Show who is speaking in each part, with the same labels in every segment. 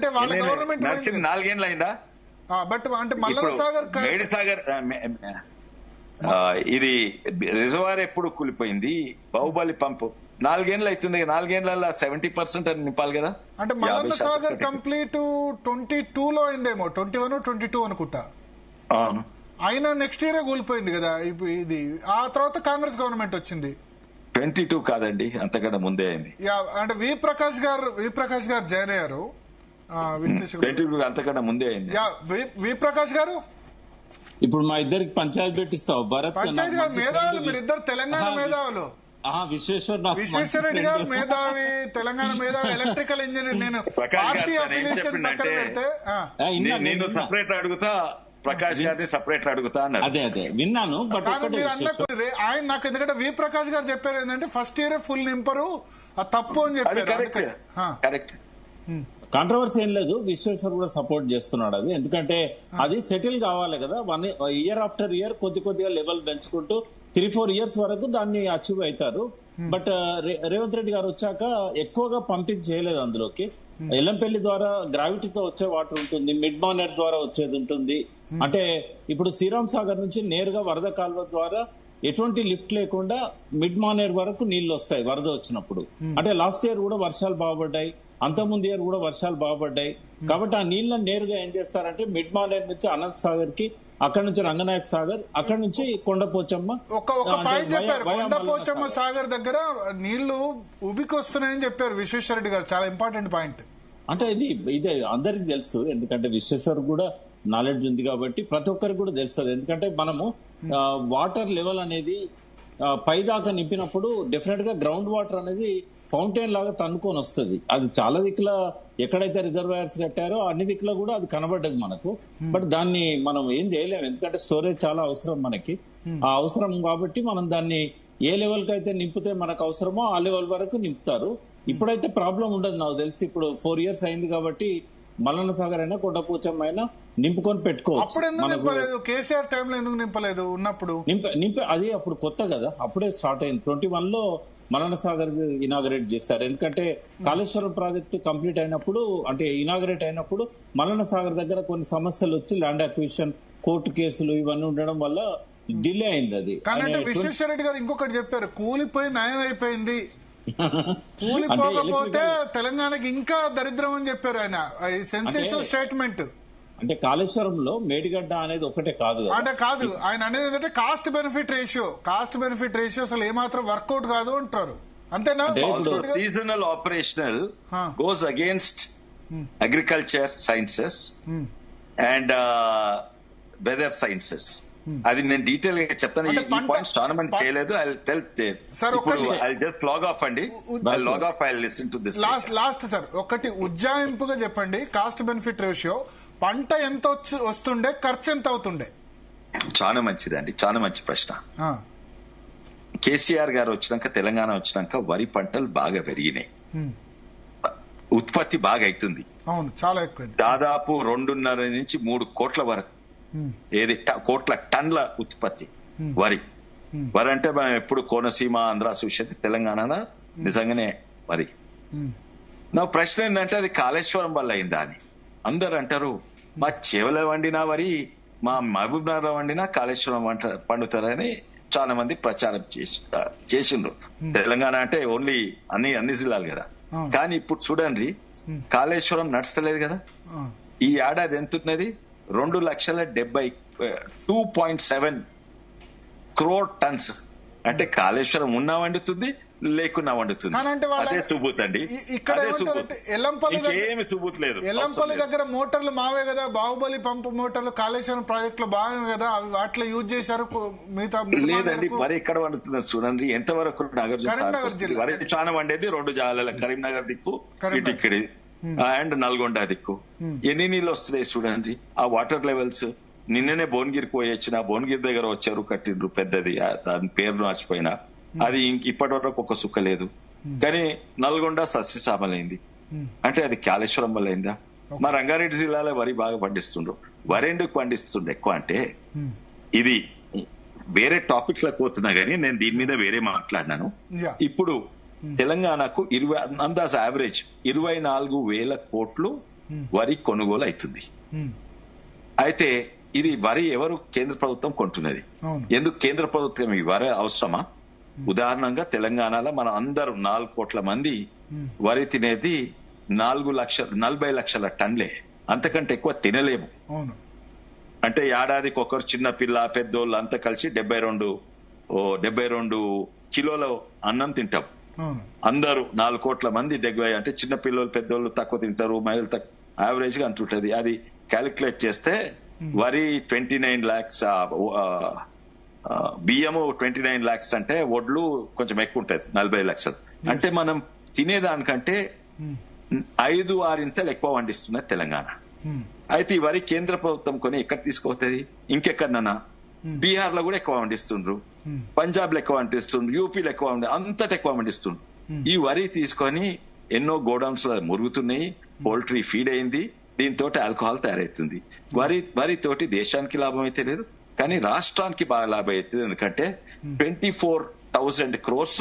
Speaker 1: అంటే వాళ్ళ గవర్నమెంట్
Speaker 2: నడిచింది 4 ఏళ్ళు అయిందా?
Speaker 1: బట్ అంటే మల్లన్న సాగర్
Speaker 2: మేడి సాగర్ ఇది రిజర్వాయర్ ఎప్పుడు కూలిపోయింది? బాహుబలి పంపు 4 ఏళ్ళు అవుతుంది. 4 ఏళ్లలో 70% అని నింపాలి కదా.
Speaker 1: అంటే మల్లన్న సాగర్ కంప్లీట్ 22లో అయిందేమో, 21, 22 అనుకుంటా.
Speaker 2: అవును,
Speaker 1: అయినా నెక్స్ట్ ఇయరే కూలిపోయింది కదా ఇది. ఆ తర్వాత కాంగ్రెస్ గవర్నమెంట్ వచ్చింది.
Speaker 2: 22 కాదండి, అంతకన్నా ముందే అయింది.
Speaker 1: అంటే వి ప్రకాష్ గారు జాయిన్ అయ్యారు.
Speaker 2: 22 అంతకన్నా ముందే అయింది.
Speaker 1: వి ప్రకాష్ గారు
Speaker 3: ఇప్పుడు మా ఇద్దరికి పంచాయతీ పెట్టిస్తావు భరత్.
Speaker 1: పంచాయతీ గారు మేధావులు, మీరు ఇద్దరు తెలంగాణ మేధావులు. విశ్వేశ్వర రెడ్డి గారు మేధావి, తెలంగాణ మేధావి, ఎలక్ట్రికల్ ఇంజనీర్. నేను పార్టీ అఫిలియేషన్ పక్కన పెడితే
Speaker 2: నేను సపరేట్ అడుగుతా, ప్రకాష్ గారిని సపరేట్ అడుగుతా అన్నారు.
Speaker 3: అదే విన్నాను. బట్
Speaker 1: మీరు ఆయన నాకు ఎందుకంటే వి ప్రకాష్ గారు చెప్పారు ఏంటంటే ఫస్ట్ ఇయర్ ఫుల్ నింపరు, అది తప్పు అని చెప్పారు.
Speaker 2: కరెక్ట్,
Speaker 3: కాంట్రవర్సీ ఏం లేదు. విశ్వేశ్వర్ కూడా సపోర్ట్ చేస్తున్నాడు అది. ఎందుకంటే అది సెటిల్ కావాలి కదా. 1 ఇయర్ ఆఫ్టర్ ఇయర్ కొద్దిగా లెవెల్ పెంచుకుంటూ 3-4 ఇయర్స్ వరకు దాన్ని అచీవ్ అవుతారు. బట్ రేవంత్ రెడ్డి గారు వచ్చాక ఎక్కువగా పంపింగ్ చేయలేదు అందులోకి. ఎల్లంపల్లి ద్వారా గ్రావిటీతో వచ్చే వాటర్ ఉంటుంది, మిడ్ మానేర్ ద్వారా వచ్చేది ఉంటుంది. అంటే ఇప్పుడు శ్రీరామ్ సాగర్ నుంచి నేరుగా వరద కాలువ ద్వారా ఎటువంటి లిఫ్ట్ లేకుండా మిడ్ మానేర్ వరకు నీళ్లు వస్తాయి వరద వచ్చినప్పుడు. అంటే లాస్ట్ ఇయర్ కూడా వర్షాలు బాగుపడ్డాయి, అంతకుముందు ఇయర్ కూడా వర్షాలు బాగుపడ్డాయి. కాబట్టి ఆ నీళ్ళని నేరుగా ఏం చేస్తారంటే మిడ్ మానేర్ నుంచి అనంత్ సాగర్ కి, అక్కడ నుంచి రంగనాయక సాగర్, అక్కడ నుంచి కొండపోచమ్మ.
Speaker 1: ఒక పాయింట్ చెప్పారు, కొండపోచమ్మ సాగర్ దగ్గర నీళ్లు ఉబికి వస్తున్నాయని చెప్పారు విశ్వేశ్వర రెడ్డి గారు. చాలా ఇంపార్టెంట్ పాయింట్.
Speaker 3: అంటే ఇది అందరికి తెలుసు, ఎందుకంటే విశ్వేశ్వర్ కూడా నాలెడ్జ్ ఉంది కాబట్టి ప్రతి ఒక్కరికి కూడా తెలుస్తుంది. ఎందుకంటే మనము వాటర్ లెవెల్ అనేది పైదాకా నింపినప్పుడు డెఫినెట్ గా గ్రౌండ్ వాటర్ అనేది ఫౌంటైన్ లాగా తన్నుకొని వస్తుంది. అది చాలా దిక్కుల ఎక్కడైతే రిజర్వాయర్స్ కట్టారో అన్ని దిక్కుల కూడా అది కనబడ్డది మనకు. బట్ దాన్ని మనం ఏం చేయలేము, ఎందుకంటే స్టోరేజ్ చాలా అవసరం మనకి. ఆ అవసరం కాబట్టి మనం దాన్ని ఏ లెవెల్ కి అయితే నింపితే మనకు అవసరమో ఆ లెవెల్ వరకు నింపుతారు. ఇప్పుడైతే ప్రాబ్లం ఉండదు నాకు తెలిసి. ఇప్పుడు 4 ఇయర్స్ అయింది కాబట్టి మల్లన్న సాగర్ అయినా కొండపోచమ్మ అయినా నింపుకొని పెట్టుకోవచ్చు.
Speaker 1: కేసీఆర్ టైంలో ఎందుకు నింపలేదు? ఉన్నప్పుడు
Speaker 3: అది అప్పుడు కొత్త కదా, అప్పుడే స్టార్ట్ అయింది. 21లో మల్లన్న సాగర్ ఇనాగరేట్ చేశారు. ఎందుకంటే కాళేశ్వరం ప్రాజెక్టు కంప్లీట్ అయినప్పుడు, అంటే ఇనాగరేట్ అయినప్పుడు మల్లన్న సాగర్ దగ్గర కొన్ని సమస్యలు వచ్చి ల్యాండ్ అక్విజిషన్, కోర్టు కేసులు ఇవన్నీ ఉండడం వల్ల డిలే అయింది అది.
Speaker 1: కానీ విశ్వేశ్వర రెడ్డి గారు ఇంకొకటి చెప్పారు, కూలిపోయి న్యాయం అయిపోయింది, కూలిపోకపోతే తెలంగాణకి ఇంకా దరిద్రం అని చెప్పారు ఆయన. Sensational statement.
Speaker 3: అంటే కాళేశ్వరంలో మేడిగడ్డ అనేది ఒకటే కాదు
Speaker 1: అంటే కాదు, ఆయన అనేది ఏంటంటే కాస్ట్ బెనిఫిట్ రేషియో అసలు ఏమాత్రం వర్కౌట్ కాదు అంటారు. అంతేనా?
Speaker 2: Seasonal operational goes against agriculture sciences and weather sciences. అది నేను డీటెయిల్ గా చెప్తాను. ఈ పాయింట్స్ చాలా మంది చేయలేదు.
Speaker 1: లాస్ట్ సార్ ఒకటి ఉజ్జాయింపుగా చెప్పండి, కాస్ట్ బెనిఫిట్ రేషియో. పంట ఎంత వస్తుండే, ఖర్చు ఎంత అవుతుండే?
Speaker 2: చాలా మంచిదండి, చాలా మంచి ప్రశ్న. కేసీఆర్ గారు వచ్చినాక, తెలంగాణ వచ్చినాక వరి పంటలు బాగా పెరిగినాయి, ఉత్పత్తి బాగా అవుతుంది.
Speaker 1: అవును, చాలా ఎక్కువ,
Speaker 2: దాదాపు 2.5 నుంచి 3 కోట్ల వరకు, ఏది కోట్ల టన్ల ఉత్పత్తి వరి అంటే మనం ఎప్పుడు కోనసీమ, ఆంధ్ర చూసేది, తెలంగాణ నిజంగానే వరి. నా ప్రశ్న ఏంటంటే అది కాళేశ్వరం వల్ల అయిందా అని. అందరు అంటారు మా చెవల వండినా వరి, మా మహబూబ్ నగర్ వండినా కాళేశ్వరం పండుతారని చాలా మంది ప్రచారం చేసిండ్రు. తెలంగాణ అంటే ఓన్లీ అన్ని జిల్లాలు కదా. కానీ ఇప్పుడు చూడండి, కాళేశ్వరం నడుస్తలేదు కదా. ఈ ఏడాది ఎంతున్నది? 2,70,2.7 crore tons. అంటే కాళేశ్వరం ఉన్నా వండుతుంది, లేకున్నా వండుతుంది. అదే సుబూత్ అండి. ఏమి సుబూత్ లేదు.
Speaker 1: ఎల్లంపల్లి దగ్గర మోటార్లు మావే కదా, బాహుబలి పంపు మోటార్లు కాళేశ్వరం ప్రాజెక్ట్ లో బాగా కదా, వాటిలో యూజ్ చేశారు. మిగతా
Speaker 2: లేదండి, వరి ఎక్కడ వండుతుంది చూడండి. ఎంతవరకు నాగార్జున వరి చాలా వండేది 2 జిల్లాల, కరీంనగర్ దిక్కు, ఇటుక్కడి అండ్ నల్గొండ దిక్కు. ఎన్ని నీళ్ళు వస్తున్నాయి చూడండి. ఆ వాటర్ లెవెల్స్ నిన్ననే భువనగిరికి పోయొచ్చిన, భువనగిరి దగ్గర వచ్చారు, కట్టిండ్రు పెద్దది, దాని పేరు మర్చిపోయినా. అది ఇప్పటి వరకు ఒక సుక్క లేదు. కానీ నల్గొండ సస్యశ్యామలైంది. అంటే అది కాళేశ్వరం వల్ల అయిందా? మా రంగారెడ్డి జిల్లాలో వరి బాగా పండిస్తుండ్రు. వరి ఎందుకు పండిస్తుండ్రు ఎక్కువ అంటే, ఇది వేరే టాపిక్ లకు పోతున్నా గానీ నేను దీని మీద వేరే మాట్లాడినాను. ఇప్పుడు తెలంగాణకు అందాజ యావరేజ్ 24,000 కోట్లు వరి కొనుగోలు అవుతుంది. అయితే ఇది వరి ఎవరు కేంద్ర ప్రభుత్వం కొంటున్నది. ఎందుకు కేంద్ర ప్రభుత్వం ఈ వరి అవసరమా? ఉదాహరణంగా తెలంగాణలో మనం అందరూ 4 కోట్ల మంది వరి తినేది 40 లక్షల టన్లే, అంతకంటే ఎక్కువ తినలేము. అంటే ఏడాదికి ఒకరు చిన్న పిల్ల పెద్దోళ్ళు అంతా కలిసి 72 కిలోల అన్నం తింటాం. అందరూ 4 కోట్ల మంది 70 అంటే చిన్న పిల్లలు పెద్దోళ్ళు తక్కువ తింటారు, మహిళలు తక్కువ, యావరేజ్ గా అంటుంటది. అది క్యాలిక్యులేట్ చేస్తే వరి 29 lakhs, బియ్యము 29 lakhs అంటే వడ్లు కొంచెం ఎక్కువ ఉంటది 40 లక్షలు. అంటే మనం తినేదానికంటే 5-6 ఇంతలు ఎక్కువ పండిస్తున్నది తెలంగాణ. అయితే ఈ వరి కేంద్ర ప్రభుత్వం కొని ఎక్కడ తీసుకొస్తుంది? ఇంకెక్కడన్నా బీహార్ లో కూడా ఎక్కువ పండిస్తుండ్రు, పంజాబ్ లో ఎక్కువ పండిస్తుండ్రు, యూపీలో ఎక్కువ అంతటా ఎక్కువ పండిస్తుండ్రు. ఈ వరి తీసుకొని ఎన్నో గోడౌన్స్ లో మురుగుతున్నాయి, పౌల్ట్రీ ఫీడ్ అయింది, దీంతో ఆల్కహాల్ తయారైతుంది. వరి తోటి దేశానికి లాభం అయితే లేదు, కానీ రాష్ట్రానికి బాగా లాభం అవుతుంది. ఎందుకంటే 24,000 crores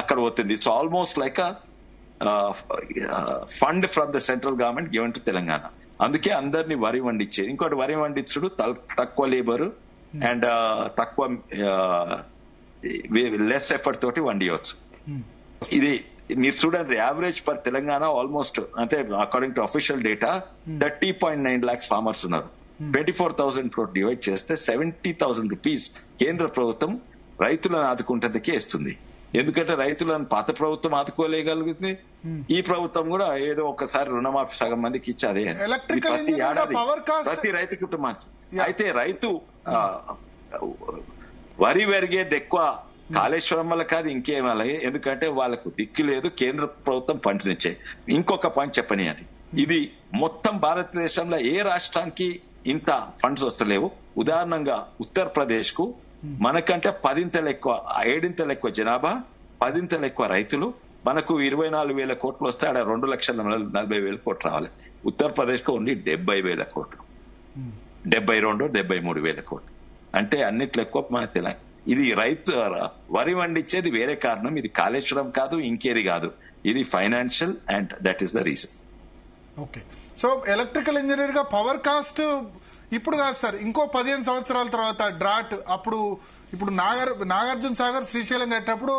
Speaker 2: అక్కడ పోతుంది. It's almost like fund from the central government given to Telangana. అందుకే అందరినీ వరి వండించేది. ఇంకోటి వరి వండించుడు తక్కువ లేబర్ అండ్ తక్కువ లెస్ ఎఫర్ట్ తోటి వండియవచ్చు. ఇది మీరు చూడండి, యావరేజ్ పర్ తెలంగాణ ఆల్మోస్ట్ అంటే according to official data 30.9 lakhs farmers ఉన్నారు. 24,000 crores డివైడ్ చేస్తే 70,000 rupees కేంద్ర ప్రభుత్వం రైతులను ఆదుకుంటందుకే ఇస్తుంది. ఎందుకంటే రైతులను పాత ప్రభుత్వం ఆదుకోలేగలుగుతుంది, ఈ ప్రభుత్వం కూడా ఏదో ఒకసారి రుణమాఫీ సగం మందికి ఇచ్చాదే ప్రతి ఏడాది ప్రతి రైతు కుటుంబానికి. అయితే రైతు వరి పెరిగేది ఎక్కువ కాళేశ్వరం వల్ల కాదు, ఇంకేం అలాగే. ఎందుకంటే వాళ్ళకు దిక్కు లేదు, కేంద్ర ప్రభుత్వం పంటనిచ్చే. ఇంకొక పాయింట్ చెప్పని అని, ఇది మొత్తం భారతదేశంలో ఏ రాష్ట్రానికి ఇంత ఫండ్స్ వస్తలేవు. ఉదాహరణంగా ఉత్తరప్రదేశ్ కు మనకంటే 10 ఎక్కువ, 7 ఎక్కువ జనాభా, 10 ఎక్కువ రైతులు, మనకు 24,000 కోట్లు వస్తే ఆడ 2,40,000 కోట్లు రావాలి. ఉత్తరప్రదేశ్ కు ఓన్లీ 70,000 కోట్లు, 73,000 కోట్లు. అంటే అన్నిట్లో ఎక్కువ మన తెలంగాణ. ఇది రైతు వరి వండించేది వేరే కారణం, ఇది కాళేశ్వరం కాదు, ఇంకేది కాదు, ఇది financial and that is the reason.
Speaker 1: Okay, so electrical engineer గా పవర్ కాస్ట్ ఇప్పుడు కాదు సార్, ఇంకో 15 సంవత్సరాల తర్వాత డ్రాట్ అప్పుడు, ఇప్పుడు నాగార్జున సాగర్ శ్రీశైలం కట్టేటప్పుడు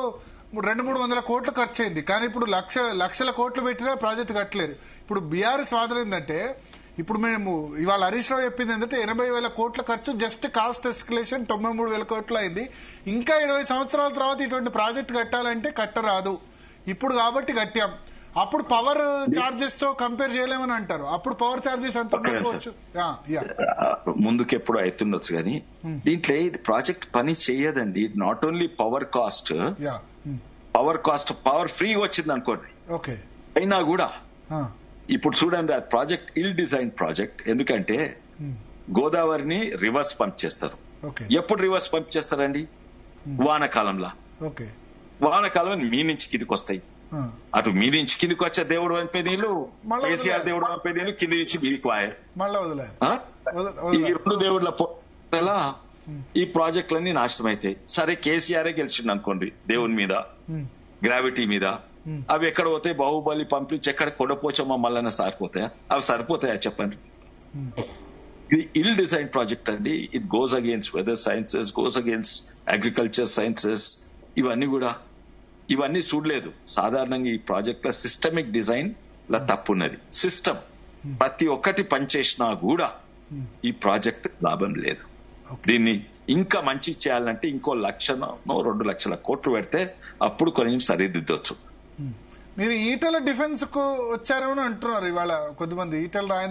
Speaker 1: 200-300 కోట్లు ఖర్చు అయింది, కానీ ఇప్పుడు లక్షల కోట్లు పెట్టినా ప్రాజెక్టు కట్టలేరు. ఇప్పుడు బీఆర్ఎస్ వాదన ఏంటంటే, ఇప్పుడు మేము ఇవాళ హరీష్ రావు చెప్పింది ఏంటంటే 80,000 కోట్ల ఖర్చు జస్ట్ కాస్ట్ ఎస్కలేషన్ 93,000 కోట్లు అయింది. ఇంకా 20 సంవత్సరాల తర్వాత ఇటువంటి ప్రాజెక్టు కట్టాలంటే కట్టరాదు. ఇప్పుడు కాబట్టి కట్టాం, అప్పుడు పవర్ చార్జెస్ తో కంపేర్ చేయలేమని అంటారు. అప్పుడు పవర్ చార్జెస్ ఎంత ఉండకపోవచ్చు,
Speaker 2: ముందుకు ఎప్పుడు అవుతుండొచ్చు, కానీ దీంట్లో ఇది ప్రాజెక్ట్ పని చెయ్యదండి. Not only power cost, power free వచ్చింది అనుకోండి, అయినా కూడా ఇప్పుడు చూడండి, ఆ ప్రాజెక్ట్ ఇల్ డిజైన్ ప్రాజెక్ట్. ఎందుకంటే గోదావరిని రివర్స్ పంప్ చేస్తారు. ఎప్పుడు రివర్స్ పంప్ చేస్తారండి? వానకాలంలో. వానకాలం మీ నుంచి కిందికి వస్తాయి, అటు మీ నుంచి కిందికి వచ్చే దేవుడు పంపే నీళ్లు, కేసీఆర్ దేవుడు పంపే నీళ్లు కింది నుంచి మీకు వాయర్. ఈ 2 దేవుళ్ల పోలా ఈ ప్రాజెక్టులన్నీ నాశనం అవుతాయి. సరే కేసీఆర్ గెలిచిండు అనుకోండి దేవుని మీద, గ్రావిటీ మీద, అవి ఎక్కడ పోతాయి? బాహుబలి పంపించి ఎక్కడ కొండపోచమ్మ మల్లన్న సారిపోతాయా? అవి సరిపోతాయా చెప్పండి? ఇది ఇల్ డిజైన్ ప్రాజెక్ట్ అండి. It goes against weather sciences, goes against agriculture sciences. ఇవన్నీ చూడలేదు. సాధారణంగా ఈ ప్రాజెక్ట్ లో సిస్టమిక్ డిజైన్ లా తప్పున్నది. సిస్టమ్ ప్రతి ఒక్కటి పనిచేసినా కూడా ఈ ప్రాజెక్ట్ లాభం లేదు. దీన్ని ఇంకా మంచి చేయాలంటే ఇంకో 1,00,000-2 లక్షల కోట్లు పెడితే అప్పుడు కొంచెం సరిదిద్దొచ్చు.
Speaker 1: మీరు ఈటల డిఫెన్స్ కు వచ్చారేమో అంటున్నారు ఇవాళ కొద్దిమంది. ఈటల